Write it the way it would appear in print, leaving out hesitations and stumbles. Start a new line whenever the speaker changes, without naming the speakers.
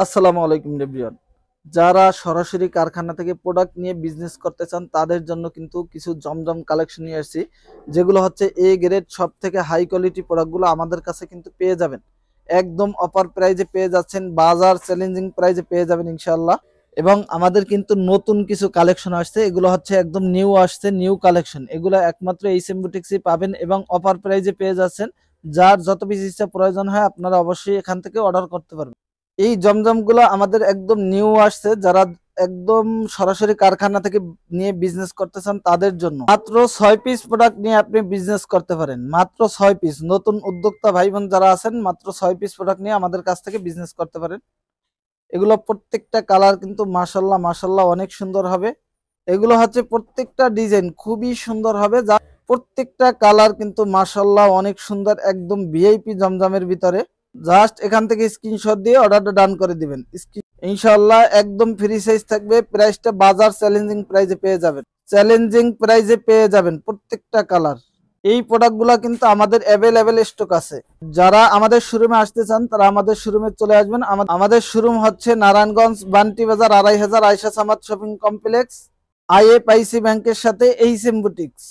আসসালামু আলাইকুম এভরিওয়ান। যারা সরাসরি কারখানা থেকে প্রোডাক্ট নিয়ে বিজনেস করতে চান তাদের জন্য কিন্তু কিছু জমজম কালেকশন নিয়ে আসছি, যেগুলো হচ্ছে এ গ্রেড সব থেকে হাই কোয়ালিটি প্রোডাক্টগুলো আমাদের কাছে কিন্তু পেয়ে যাবেন। একদম অফার প্রাইজে পেয়ে যাচ্ছেন, বাজার চ্যালেঞ্জিং প্রাইজে পেয়ে যাবেন ইনশাআল্লাহ। এবং আমাদের কিন্তু নতুন কিছু কালেকশন আসছে, এগুলো হচ্ছে একদম নিউ আসছে, নিউ কালেকশন। এগুলো একমাত্র এইচএম বুটিক্সই পাবেন এবং অফার প্রাইজে পেয়ে যাচ্ছেন। যার যত পিস ইচ্ছা প্রয়োজন হয় আপনারা অবশ্যই এখান থেকে অর্ডার করতে পারবেন। এই জমজমগুলো আমাদের একদম নিউ আসছে, যারা একদম সরাসরি কারখানা থেকে নিয়ে বিজনেস করতে চান তাদের জন্য। মাত্র 6 পিস প্রোডাক্ট নিয়ে আপনি বিজনেস করতে পারেন। মাত্র 6 পিস, নতুন উদ্যোক্তা ভাই বোন যারা আছেন মাত্র 6 পিস প্রোডাক্ট নিয়ে আমাদের কাছ থেকে বিজনেস করতে পারেন। এগুলো প্রত্যেকটা কালার কিন্তু মাশাল্লাহ মাশাল্লাহ অনেক সুন্দর হবে। এগুলো হচ্ছে প্রত্যেকটা ডিজাইন খুবই সুন্দর হবে, যা প্রত্যেকটা কালার কিন্তু মাশাল্লাহ অনেক সুন্দর, একদম ভিআইপি জমজমের ভিতরে। জাস্ট এখান থেকে স্ক্রিনশট দিয়ে অর্ডারটা ডান করে দিবেন। ইনশাআল্লাহ একদম ফ্রি সাইজ থাকবে, প্রাইসটা বাজার চ্যালেঞ্জিং প্রাইজে পেয়ে যাবেন। চ্যালেঞ্জিং প্রাইজে পেয়ে যাবেন প্রত্যেকটা কালার। এই প্রোডাক্টগুলো কিন্তু আমাদের অ্যাভেলেবেল স্টক আছে। যারা আমাদের শোরুমে আসতে চান তারা আমাদের শোরুমে চলে আসবেন। আমাদের শোরুম হচ্ছে নারায়ণগঞ্জ বান্টি বাজার 2500 Ayesha Samad shopping complex, IFIC ব্যাংকের সাথে এইচএম বুটিক্স।